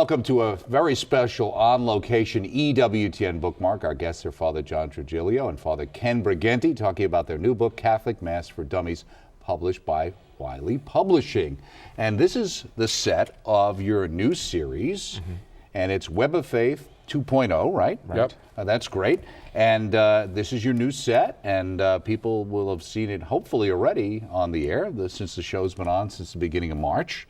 welcome to a very special on-location EWTN bookmark. Our guests are Father John Trigilio and Father Ken Brighenti, talking about their new book, Catholic Mass for Dummies, published by Wiley Publishing. And this is the set of your new series, and it's Web of Faith 2.0, right? Yep. That's great. And this is your new set, and people will have seen it hopefully already on the air since the show's been on since the beginning of March.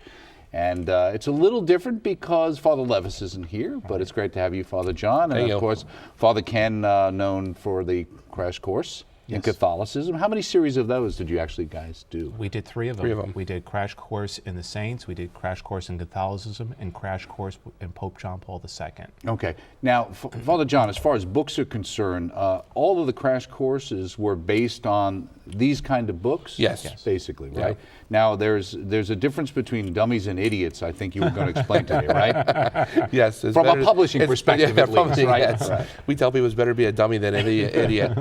And it's a little different because Father Levis isn't here, but it's great to have you, Father John. And of course, Father Ken, known for the crash course in Catholicism. How many series of those did you actually guys do? We did three of them. We did Crash Course in the Saints, we did Crash Course in Catholicism, and Crash Course in Pope John Paul II. Okay. Now, Father John, as far as books are concerned, all of the crash courses were based on these kind of books? Yes. Basically, right? Yeah. Now, there's a difference between dummies and idiots, I think you were going to explain today, right? Yes. From a publishing perspective, at least, right? Yes. Right. We tell people it's better to be a dummy than an idiot.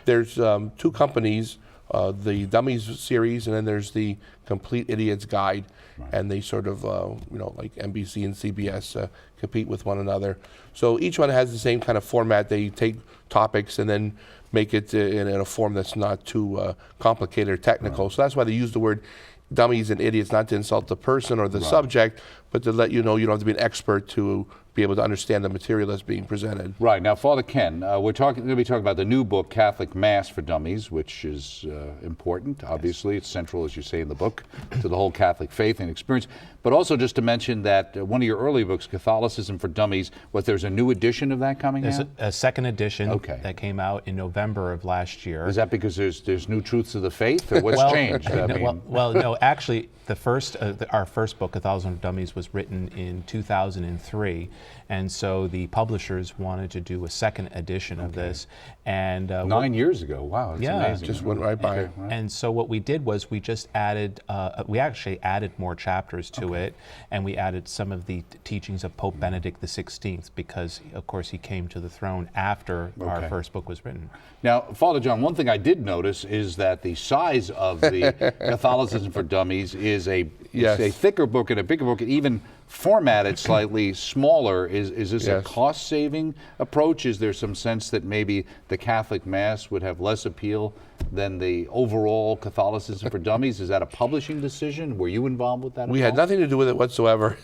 There's two companies, the Dummies series, and then there's the Complete Idiot's Guide. Right. And they sort of, like NBC and CBS compete with one another. So each one has the same kind of format. They take topics and then make it in a form that's not too complicated or technical. Right. So that's why they use the word dummies and idiots, not to insult the person or the subject, but to let you know you don't have to be an expert to be able to understand the material that's being presented. Right. Now, Father Ken, we're going to be talking about the new book, Catholic Mass for Dummies, which is important. Obviously, it's central, as you say in the book, to the whole Catholic faith and experience. But also just to mention that one of your early books, Catholicism for Dummies, there's a new edition of that coming out? There's a second edition that came out in November of last year. Is that because there's new truths of the faith, or what's changed? No, actually, our first book, Catholicism for Dummies, was written in 2003, and so the publishers wanted to do a second edition of this. And 9 years ago, wow, it's amazing. Just went right by. And so what we did was we just added, we actually added more chapters to it, and we added some of the teachings of Pope Benedict XVI, because, of course, he came to the throne after our first book was written. Now, Father John, one thing I did notice is that the size of the Catholicism for Dummies is a thicker book and a bigger book, and even formatted slightly smaller. Is this a cost-saving approach? Is there some sense that maybe the Catholic Mass would have less appeal than the overall Catholicism for Dummies? Is that a publishing decision? Were you involved with that? We had nothing to do with it whatsoever.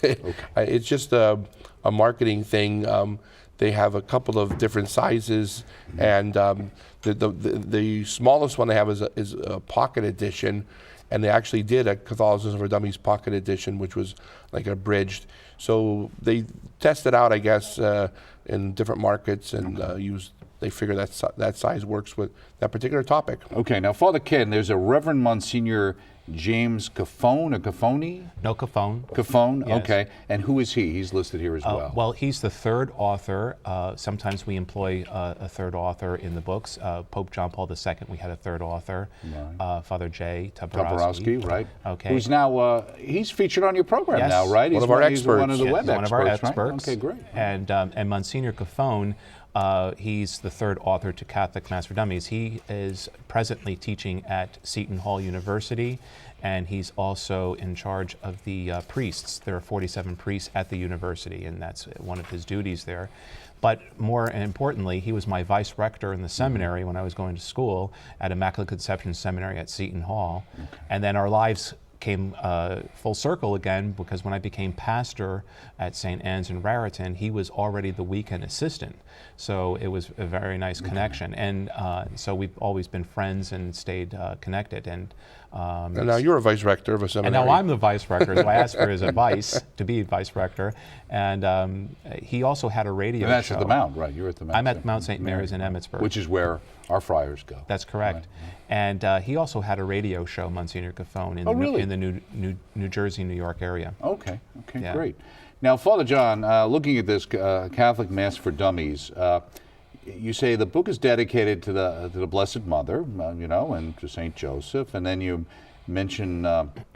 It's just a marketing thing. They have a couple of different sizes, and the smallest one they have is a pocket edition. And they actually did a Catholicism for Dummies pocket edition, which was like abridged. So they tested out, I guess, in different markets, and they figure that size works with that particular topic. Okay, now Father Ken, there's a Reverend Monsignor James Caffone, or Caffone? No, Caffone. Caffone, yes. Okay. And who is he? He's listed here as well. Well, he's the third author. Sometimes we employ a third author in the books. Pope John Paul II, we had a third author, Father J. Tabarowski. Right. Okay. Who's now, he's featured on your program now, right? One of our experts. He's one of the web experts, one of our experts. Right? Okay, great. And Monsignor Caffone, he's the third author to Catholic Mass for Dummies. He is presently teaching at Seton Hall University, and he's also in charge of the priests. There are 47 priests at the university, and that's one of his duties there. But more importantly, he was my vice rector in the seminary when I was going to school at Immaculate Conception Seminary at Seton Hall. And then our lives came full circle again, because when I became pastor at St. Anne's in Raritan, he was already the weekend assistant. So it was a very nice connection. And so we've always been friends and stayed connected. And now you're a vice rector of a seminary. And now I'm the vice rector, so I asked for his advice to be vice rector. And he also had a radio show. And that's at the Mount, right? You're at the Mount. I'm at Mount St. Mary's in Emmitsburg. Which is where our friars go. That's correct. Right. And he also had a radio show, Monsignor Caffone, in the New Jersey, New York area. Okay, great. Now, Father John, looking at this Catholic Mass for Dummies, you say the book is dedicated to the Blessed Mother, and to Saint Joseph, and then you mention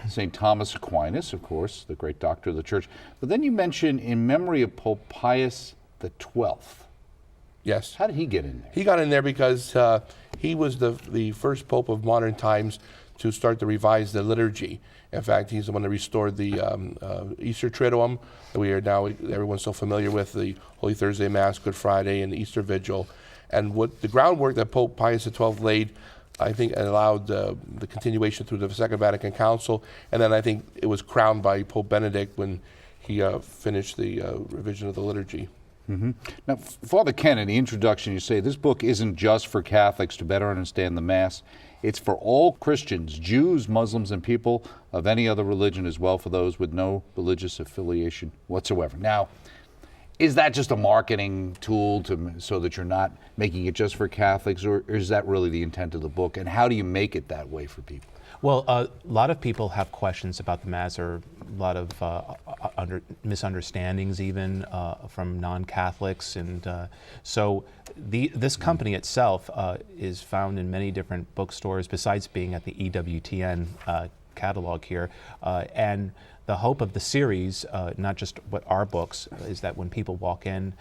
St. Thomas Aquinas, of course, the great doctor of the Church, but then you mention in memory of Pope Pius XII. Yes. How did he get in there? He got in there because he was the first pope of modern times to start to revise the liturgy. In fact, he's the one that restored the Easter Triduum that we are now, everyone's so familiar with, the Holy Thursday Mass, Good Friday, and the Easter Vigil. And what the groundwork that Pope Pius XII laid, I think allowed the continuation through the Second Vatican Council, and then I think it was crowned by Pope Benedict when he finished the revision of the liturgy. Mm-hmm. Now, Father Ken, in the introduction, you say this book isn't just for Catholics to better understand the Mass. It's for all Christians, Jews, Muslims, and people of any other religion as well, for those with no religious affiliation whatsoever. Now, is that just a marketing tool so that you're not making it just for Catholics, or is that really the intent of the book? And how do you make it that way for people? Well, a lot of people have questions about the Mass, or a lot of misunderstandings even from non-Catholics. And so this company itself is found in many different bookstores, besides being at the EWTN catalog here. And the hope of the series, not just what our books, is that when people walk in,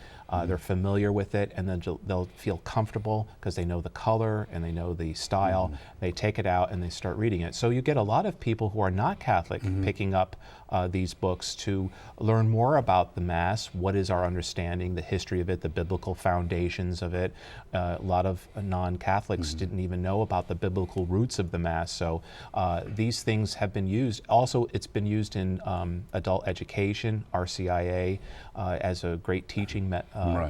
they're familiar with it, and then they'll feel comfortable because they know the color and they know the style. They take it out and they start reading it. So you get a lot of people who are not Catholic picking up these books to learn more about the Mass. What is our understanding, the history of it, the biblical foundations of it. A lot of non-Catholics didn't even know about the biblical roots of the Mass. So these things have been used. Also, it's been used in adult education, RCIA, as a great teaching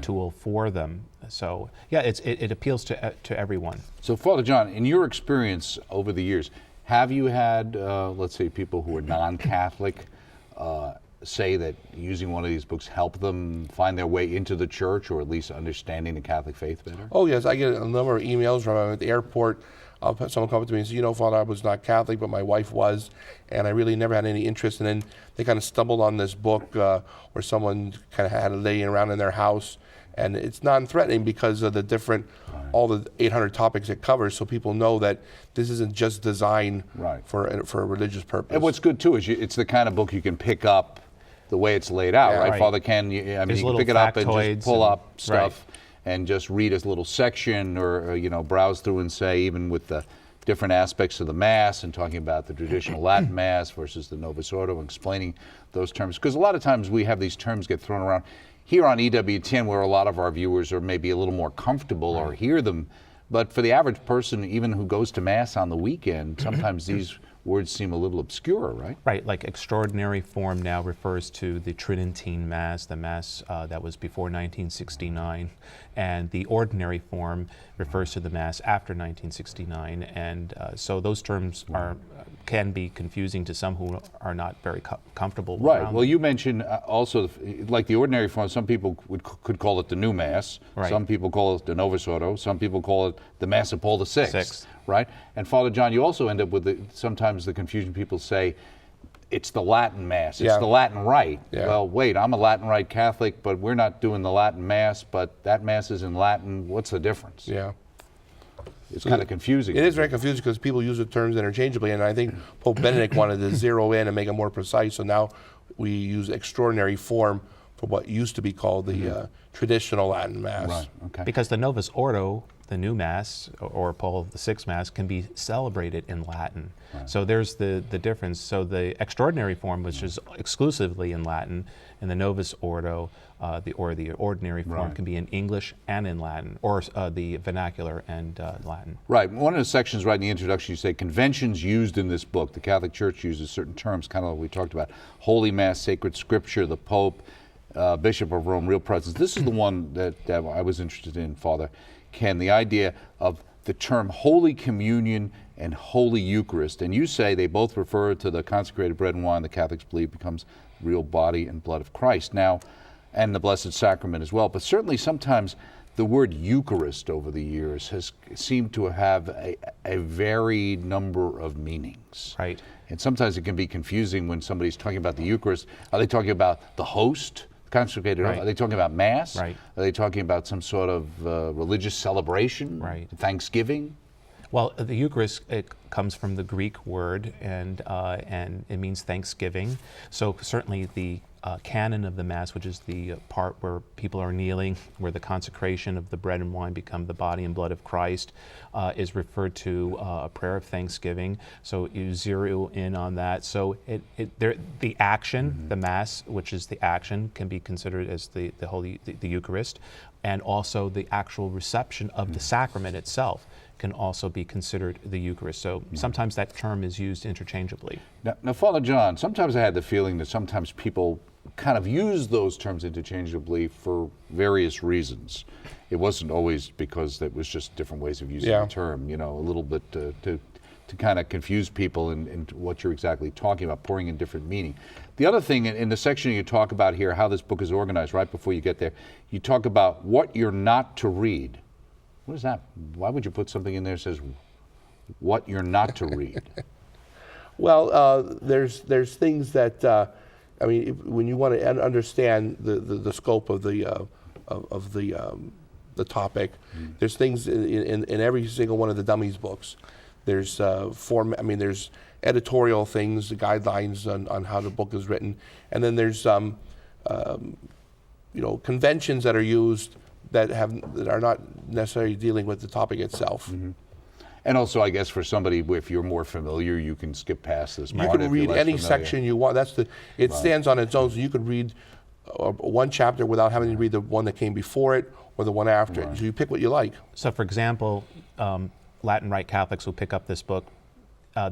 tool for them. So yeah, it appeals to everyone. So Father John, in your experience over the years, have you had, let's say, people who are non-Catholic say that using one of these books helped them find their way into the church, or at least understanding the Catholic faith better? Oh yes, I get a number of emails from at the airport. Someone come up to me and say, Father, I was not Catholic, but my wife was, and I really never had any interest. And then they kind of stumbled on this book where someone kind of had it laying around in their house. And it's non-threatening because of the different, all the 800 topics it covers, so people know that this isn't just designed for a religious purpose. And what's good, too, is it's the kind of book you can pick up the way it's laid out, right? Father Ken, you can pick it up and just pull up stuff. And just read a little section, or browse through and say, even with the different aspects of the Mass and talking about the traditional Latin Mass versus the Novus Ordo, and explaining those terms. Because a lot of times we have these terms get thrown around. Here on EWTN, where a lot of our viewers are maybe a little more comfortable or hear them, but for the average person, even who goes to Mass on the weekend, sometimes these words seem a little obscure, right? Right, like extraordinary form now refers to the Tridentine Mass, the Mass that was before 1969, and the ordinary form refers to the Mass after 1969, and so those terms can be confusing to some who are not very comfortable with Right. Well, you mentioned also, like the ordinary form, some people could call it the new Mass. Right. Some people call it the Novus Ordo. Some people call it the Mass of Paul VI. Right? And Father John, you also end up with sometimes the confusion. People say it's the Latin Mass. It's the Latin Rite. Yeah. Well, wait, I'm a Latin Rite Catholic, but we're not doing the Latin Mass, but that Mass is in Latin. What's the difference? Yeah. It's kind of confusing. It is very confusing because people use the terms interchangeably, and I think Pope Benedict wanted to zero in and make it more precise, so now we use extraordinary form for what used to be called the traditional Latin Mass. Right. Okay. Because the Novus Ordo, the new Mass, or Paul VI Mass, can be celebrated in Latin. Right. So there's the difference. So the extraordinary form, which is exclusively in Latin, and the Novus Ordo, the ordinary form, can be in English and in Latin, or the vernacular and Latin. Right. One of the sections right in the introduction, you say conventions used in this book. The Catholic Church uses certain terms, kind of like we talked about: Holy Mass, sacred Scripture, the Pope, Bishop of Rome, real presence. This is the one that I was interested in, Father Ken, the idea of the term Holy Communion and Holy Eucharist. And you say they both refer to the consecrated bread and wine the Catholics believe becomes real body and blood of Christ. Now, and the Blessed Sacrament as well. But certainly sometimes the word Eucharist over the years has seemed to have a varied number of meanings. Right. And sometimes it can be confusing when somebody's talking about the Eucharist. Are they talking about the host, consecrated? Are they talking about Mass? Right. Are they talking about some sort of religious celebration? Right. Thanksgiving? Well, the Eucharist, it comes from the Greek word, and it means thanksgiving. So certainly the canon of the Mass, which is the part where people are kneeling, where the consecration of the bread and wine become the body and blood of Christ, is referred to a prayer of thanksgiving. So you zero in on that. So the action, the Mass, which is the action, can be considered as the Eucharist, and also the actual reception of the sacrament itself can also be considered the Eucharist. So sometimes that term is used interchangeably. Now, Father John, sometimes I had the feeling that sometimes people kind of use those terms interchangeably for various reasons. It wasn't always because it was just different ways of using the term, you know, a little bit to kind of confuse people in what you're exactly talking about, pouring in different meaning. The other thing, in the section you talk about here, how this book is organized, right before you get there, you talk about what you're not to read. What is that? Why would you put something in there that says what you're not to read? Well, there's things that I mean, when you want to understand the scope of the topic, there's things in every single one of the Dummies books. There's there's editorial things, the guidelines on how the book is written, and then there's conventions that are used that are not necessarily dealing with the topic itself. Mm-hmm. And also, I guess for somebody, if you're more familiar, you can skip past this part. You can read any section you want. It stands on its own, so you could read one chapter without having to read the one that came before it or the one after it. So you pick what you like. So, for example, Latin Rite Catholics will pick up this book.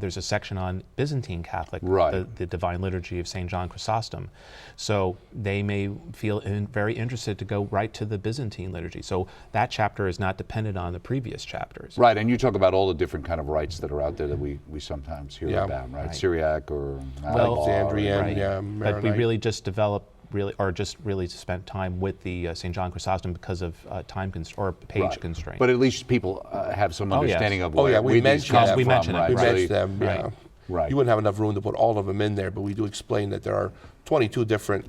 There's a section on Byzantine Catholic, the Divine Liturgy of St. John Chrysostom. So they may feel very interested to go right to the Byzantine liturgy. So that chapter is not dependent on the previous chapters. Right, and you talk about all the different kind of rites that are out there that we sometimes hear about, right? Syriac or Alexandrian, but we really just developed really spent time with the St. John Chrysostom because of time or page constraint. But at least people have some understanding of where we mentioned them. We mentioned them. Yeah. Right. You wouldn't have enough room to put all of them in there, but we do explain that there are 22 different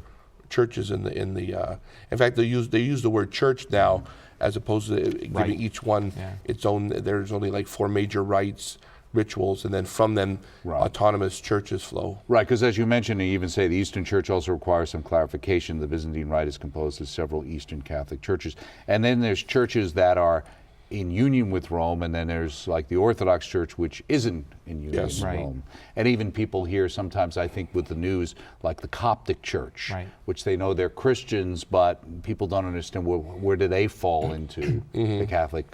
churches in the. In fact, they use the word church now as opposed to giving each one its own. There's only like 4 major rites, rituals, and then from them autonomous churches flow. Right, because as you mentioned, you even say the Eastern Church also requires some clarification. The Byzantine Rite is composed of several Eastern Catholic churches. And then there's churches that are in union with Rome, and then there's like the Orthodox Church, which isn't in union with Rome. And even people here sometimes, I think, with the news, like the Coptic Church, which they know they're Christians, but people don't understand where do they fall into the Catholic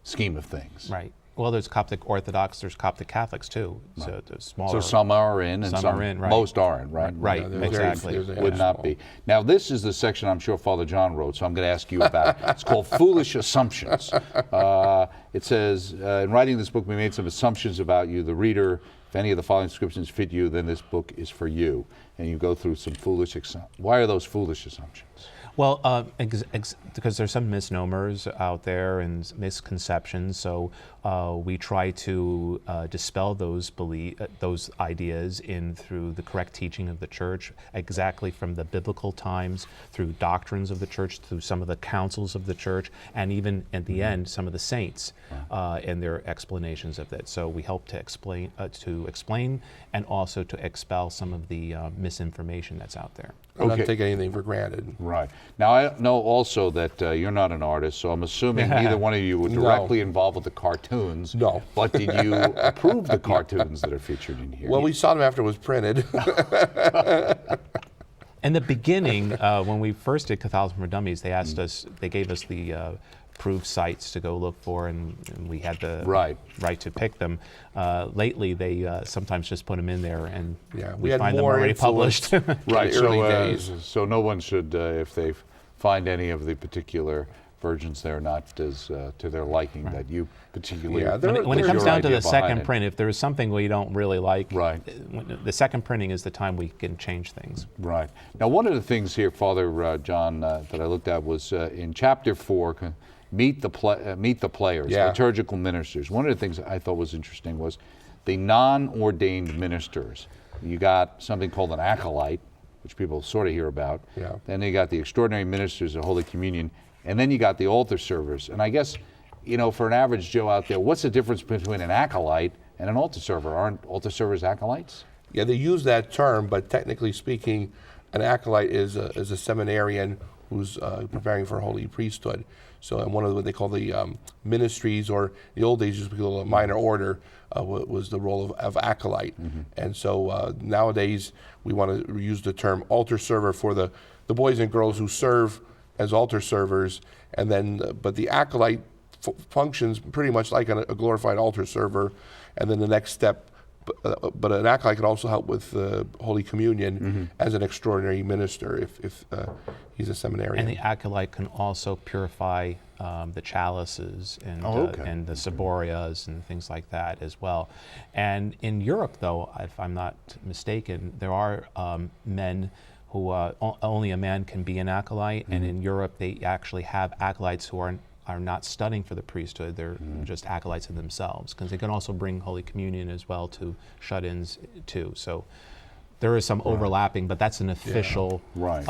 scheme of things. Right. Well, there's Coptic Orthodox, there's Coptic Catholics too. So there's smaller. So some are in and some are in, most aren't, right? Right, exactly. Would not be. Now, this is the section I'm sure Father John wrote, so I'm going to ask you about it. It's called Foolish Assumptions. It says, in writing this book, we made some assumptions about you, the reader. If any of the following descriptions fit you, then this book is for you. And you go through some foolish assumptions. Why are those foolish assumptions? Well, because there's some misnomers out there and misconceptions, so we try to dispel those ideas through the correct teaching of the Church, exactly from the biblical times, through doctrines of the Church, through some of the councils of the Church, and even at the end, some of the saints and their explanations of it. So we help to explain and also to expel some of the misinformation that's out there. Not take anything for granted. Right. Now, I know also that you're not an artist, so I'm assuming neither one of you were directly involved with the cartoons. No. But did you approve the cartoons that are featured in here? Well, we saw them after it was printed. In the beginning, when we first did Catholicism for Dummies, they gave us the approved sites to go look for, and we had the right to pick them. Lately, they sometimes just put them in there, and we find them already published. Right. So no one should, if they find any of the particular versions there not as to their liking that you particularly. When it comes down to the second print, if there is something we don't really like, the second printing is the time we can change things. Right. Now, one of the things here, Father John, that I looked at was in chapter 4. Meet the players, liturgical ministers. One of the things I thought was interesting was the non-ordained ministers. You got something called an acolyte, which people sort of hear about. Then you got the extraordinary ministers of Holy Communion, and then you got the altar servers. And I guess, for an average Joe out there, what's the difference between an acolyte and an altar server? Aren't altar servers acolytes? Yeah, they use that term, but technically speaking, an acolyte is a seminarian who's preparing for holy priesthood. So, and one of what they call the ministries, or in the old days, used to be called a minor order, was the role of acolyte. And so nowadays, we want to use the term altar server for the boys and girls who serve as altar servers, and then, but the acolyte functions pretty much like a glorified altar server, and then the next step. But an acolyte can also help with Holy Communion as an extraordinary minister if he's a seminarian. And the acolyte can also purify the chalices and, and the ciborias and things like that as well. And in Europe, though, if I'm not mistaken, there are men who only a man can be an acolyte, and in Europe they actually have acolytes who are not studying for the priesthood. They're just acolytes in themselves, because they can also bring Holy Communion as well to shut-ins too. So there is some overlapping, but that's an official Right.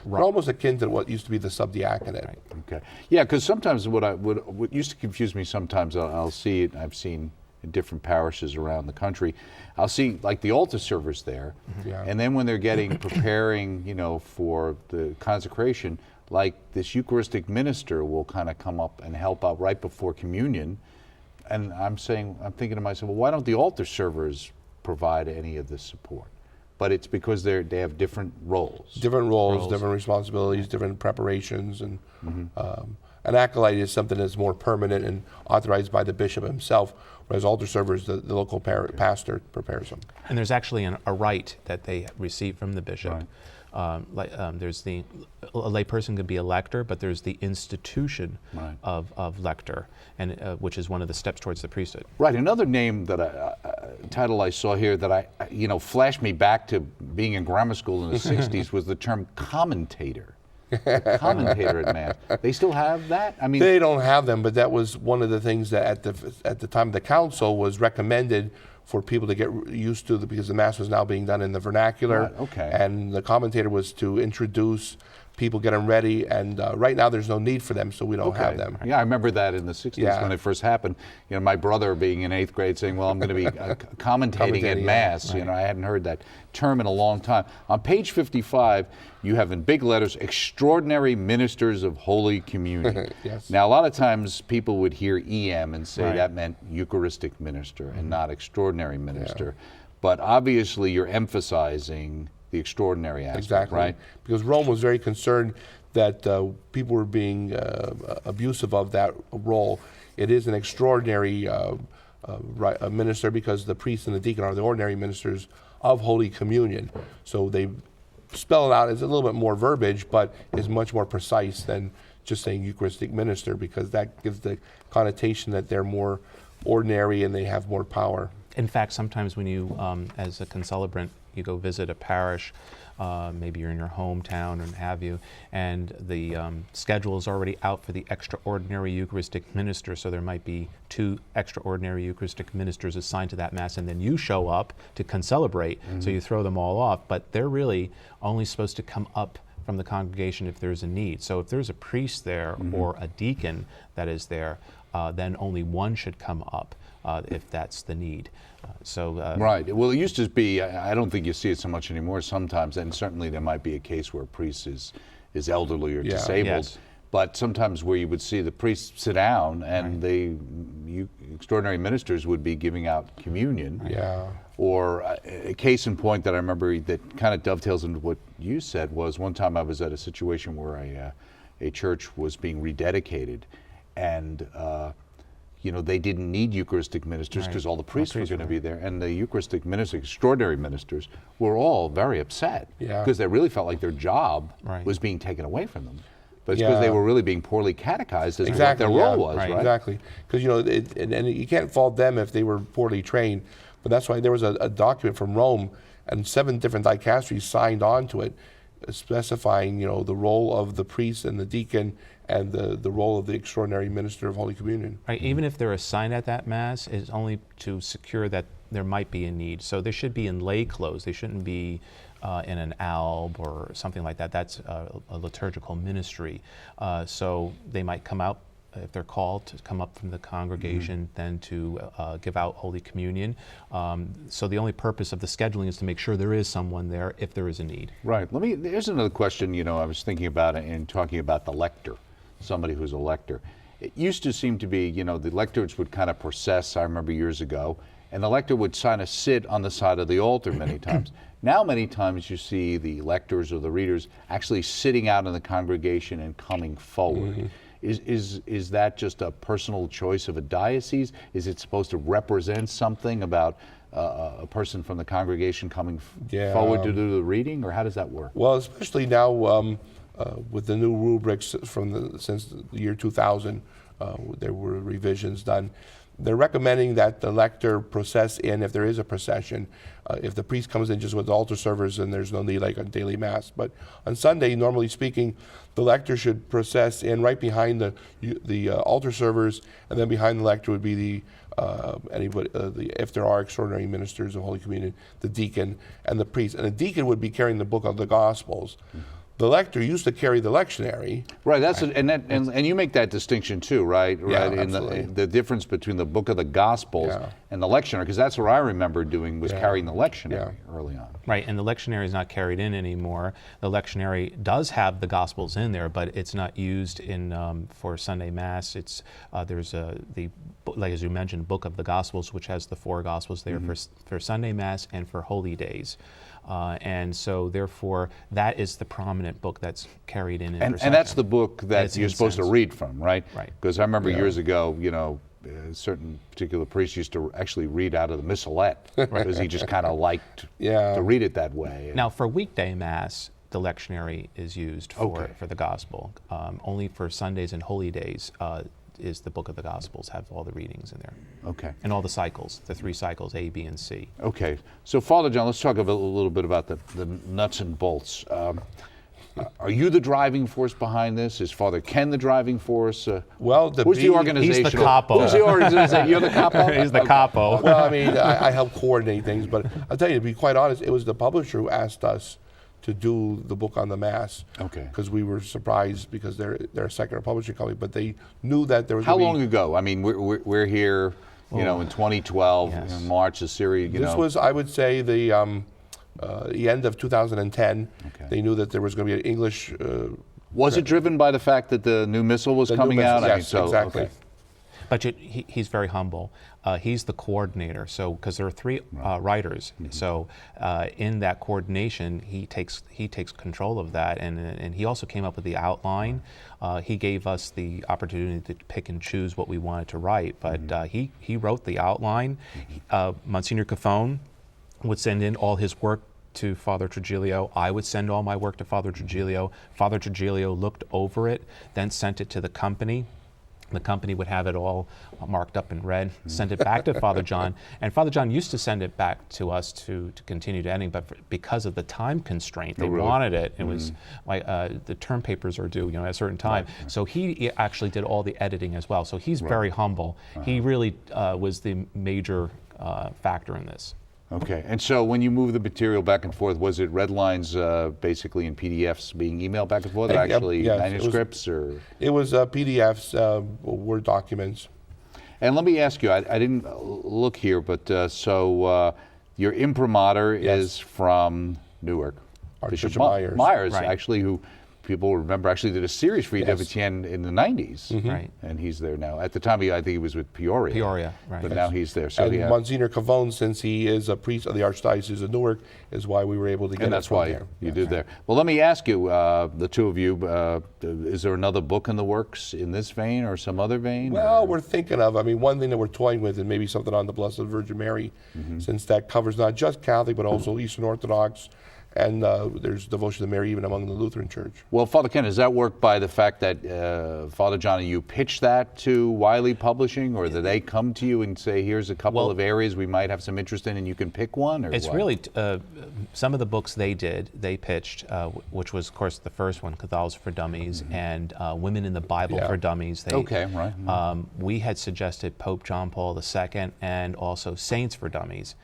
We're almost akin to what used to be the subdiaconate. Okay. Yeah, because sometimes what used to confuse me sometimes, I'll see it, I've seen in different parishes around the country, I'll see like the altar servers there, and then when they're preparing, for the consecration, like this Eucharistic minister will kind of come up and help out right before communion. And I'm thinking to myself, well, why don't the altar servers provide any of this support? But it's because they have different roles. Different roles, different responsibilities, different preparations. And an acolyte is something that's more permanent and authorized by the bishop himself, whereas altar servers, the local pastor prepares them. And there's actually a rite that they receive from the bishop. Right. There's a layperson could be a lector, but there's the institution of lector, and which is one of the steps towards the priesthood. Right. Another name title I saw here that flashed me back to being in grammar school in the '60s was the term commentator. Commentator at Mass. They still have that? I mean, they don't have them, but that was one of the things that at the time of the council was recommended for people to get used to, because the Mass was now being done in the vernacular. Right, okay. And the commentator was to introduce people, get them ready, and right now there's no need for them, so we don't have them. Yeah, I remember that in the 60s when it first happened. My brother being in 8th grade saying, well, I'm going to be commentating at Mass. I hadn't heard that term in a long time. On page 55, you have in big letters, extraordinary ministers of Holy Communion. Yes. Now, a lot of times people would hear EM and say that meant Eucharistic minister and not extraordinary minister. But obviously you're emphasizing the extraordinary aspect, right? Because Rome was very concerned that people were being abusive of that role. It is an extraordinary minister, because the priest and the deacon are the ordinary ministers of Holy Communion. So they spell it out as a little bit more verbiage, but is much more precise than just saying Eucharistic minister, because that gives the connotation that they're more ordinary and they have more power. In fact, sometimes when you, as a concelebrant, you go visit a parish, maybe you're in your hometown and have you, and the schedule is already out for the extraordinary Eucharistic minister, so there might be 2 extraordinary Eucharistic ministers assigned to that Mass, and then you show up to concelebrate, so you throw them all off, but they're really only supposed to come up from the congregation if there's a need. So if there's a priest there or a deacon that is there, then only one should come up if that's the need. Right. Well, it used to be, I don't think you see it so much anymore sometimes, and certainly there might be a case where a priest is elderly or disabled. Yes. But sometimes where you would see the priest sit down and extraordinary ministers would be giving out communion. Yeah. Or a case in point that I remember that kind of dovetails into what you said was one time I was at a situation where a church was being rededicated, and they didn't need Eucharistic ministers because all the priests were going to be there, and the Eucharistic ministers, extraordinary ministers, were all very upset because they really felt like their job was being taken away from them. But it's because they were really being poorly catechized as to what their role was, right? Exactly. Because, and you can't fault them if they were poorly trained, but that's why there was a document from Rome, and 7 different dicasteries signed on to it, specifying, the role of the priest and the deacon and the role of the extraordinary minister of Holy Communion. Right, even if they're assigned at that Mass, it's only to secure that there might be a need. So they should be in lay clothes. They shouldn't be in an alb or something like that. That's a liturgical ministry. So they might come out if they're called to come up from the congregation, then to give out Holy Communion. So the only purpose of the scheduling is to make sure there is someone there if there is a need. Right. Here's another question, I was thinking about it in talking about the lector, somebody who's a lector. It used to seem to be, the lectors would kind of process, I remember years ago, and the lector would kind of sit on the side of the altar many times. Now, many times you see the lectors or the readers actually sitting out in the congregation and coming forward. Is that just a personal choice of a diocese? Is it supposed to represent something about a person from the congregation coming forward to do the reading, or how does that work? Well, especially now with the new rubrics since the year 2000, there were revisions done. They're recommending that the lector process in if there is a procession. If the priest comes in just with altar servers, then there's no need like on daily mass. But on Sunday, normally speaking, the lector should process in right behind the altar servers, and then behind the lector would be if there are extraordinary ministers of Holy Communion, the deacon and the priest. And the deacon would be carrying the book of the Gospels. The lector used to carry the lectionary. Right, and you make that distinction too, right? Yeah, right. absolutely. In the difference between the book of the Gospels and the lectionary, because that's what I remember doing was carrying the lectionary early on. Right, and the lectionary is not carried in anymore. The lectionary does have the Gospels in there, but it's not used for Sunday Mass. It's there's like as you mentioned, book of the Gospels, which has the 4 Gospels there for Sunday Mass and for holy days. And so, therefore, that is the prominent book that's carried in and that's the book that you're supposed to read from, right? Right. Because I remember years ago, a certain particular priest used to actually read out of the missalette because he just kind of liked to read it that way. Now, for weekday Mass, the lectionary is used for the Gospel. Only for Sundays and holy days is the book of the Gospels, have all the readings in there. Okay. And all the cycles, the 3 cycles, A, B, and C. Okay. So, Father John, let's talk a little bit about the nuts and bolts. Are you the driving force behind this? Is Father Ken the driving force? Well, who's the organization? He's the capo. Who's the organization? You're the capo? He's the capo. Well, I mean, I help coordinate things, but I'll tell you, to be quite honest, it was the publisher who asked us to do the book on the Mass. Okay. Because we were surprised because they're a secular publishing company, but they knew that there was. How long ago? I mean, we're here, in 2012 in March. The series. This was, I would say, the end of 2010. Okay. They knew that there was going to be an English. Was it driven by the fact that the new missal was coming out? Yes, exactly. Okay. But he's very humble. He's the coordinator. So, because there are 3 writers, so in that coordination, he takes control of that, and he also came up with the outline. He gave us the opportunity to pick and choose what we wanted to write, but he wrote the outline. Monsignor Cafone would send in all his work to Father Trigilio. I would send all my work to Father Trigilio. Father Trigilio looked over it, then sent it to the company. The company would have it all marked up in red, send it back to Father John, and Father John used to send it back to us to continue to editing, but because of the time constraint, they wanted it. It was like the term papers are due, at a certain time. Right. So he actually did all the editing as well. So he's very humble. He really was the major factor in this. Okay, and so when you move the material back and forth, was it red lines basically in PDFs being emailed back and forth, or actually manuscripts? It was PDFs, Word documents. And let me ask you, I didn't look here, but your imprimatur is from Newark. Archbishop Myers. Myers, actually, who people remember actually did a series for EWTN in the 90s. Right. And he's there now. At the time, I think he was with Peoria. Peoria, right. But now he's there. So and Monsignor Cavone, since he is a priest of the Archdiocese of Newark, is why we were able to get and that's why there. you did there. Well, let me ask you, the two of you, is there another book in the works in this vein or some other vein? Well, we're thinking of, one thing that we're toying with, and maybe something on the Blessed Virgin Mary, since that covers not just Catholic, but also Eastern Orthodox, and there's devotion to Mary even among the Lutheran Church. Well, Father Ken, does that work by the fact that Father John and you pitched that to Wiley Publishing, or do they come to you and say, here's a couple of areas we might have some interest in and you can pick one? Or it's really, some of the books they pitched, which was, of course, the first one, Catholicism for Dummies, and Women in the Bible for Dummies. We had suggested Pope John Paul II and also Saints for Dummies.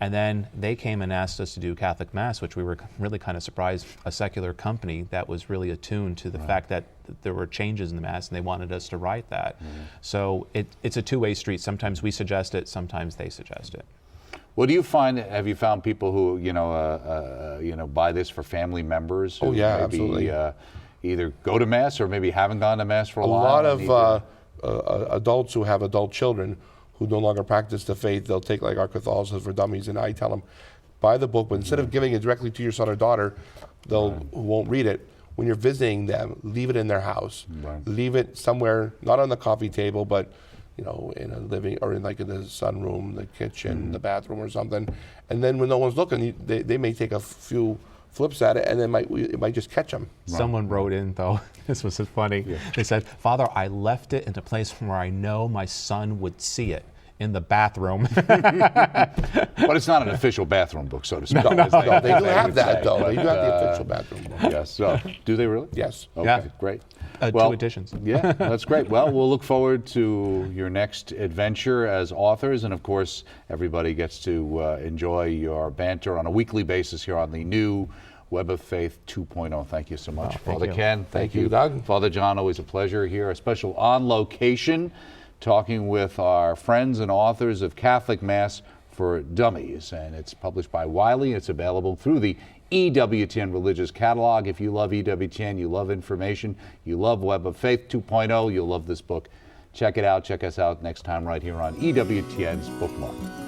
And then they came and asked us to do Catholic Mass, which we were really kind of surprised, a secular company that was really attuned to the fact that there were changes in the Mass, and they wanted us to write that. So it's a two-way street. Sometimes we suggest it, sometimes they suggest it. What do you find? Have you found people who buy this for family members? Who yeah, maybe, absolutely. Either go to Mass or maybe haven't gone to Mass for a while? A lot of adults who have adult children who no longer practice the faith, they'll take like our Catholicism for Dummies, and I tell them, buy the book, but instead of giving it directly to your son or daughter, who won't read it, when you're visiting them, leave it in their house. Leave it somewhere, not on the coffee table, but in a living, or in like in the sunroom, the kitchen, the bathroom or something. And then when no one's looking, they may take a few flips at it, and it might just catch them. Someone wrote in, though, this was funny. They said, "Father, I left it in a place where I know my son would see it, in the bathroom." But it's not an official bathroom book, so to speak. No, they do have that, though. They do have the official bathroom book. Yes. So, do they really? Yes. Okay, Yeah. great. 2 editions. Yeah, that's great. Well, we'll look forward to your next adventure as authors, and of course, everybody gets to enjoy your banter on a weekly basis here on the new Web of Faith 2.0. Thank you so much, Father you. Ken. Thank you, Doug. Father John, always a pleasure here. A special on location, talking with our friends and authors of Catholic Mass for Dummies, and it's published by Wiley. It's available through the EWTN Religious Catalog. If you love EWTN, you love information, you love Web of Faith 2.0, you'll love this book. Check it out. Check us out next time right here on EWTN's Bookmark.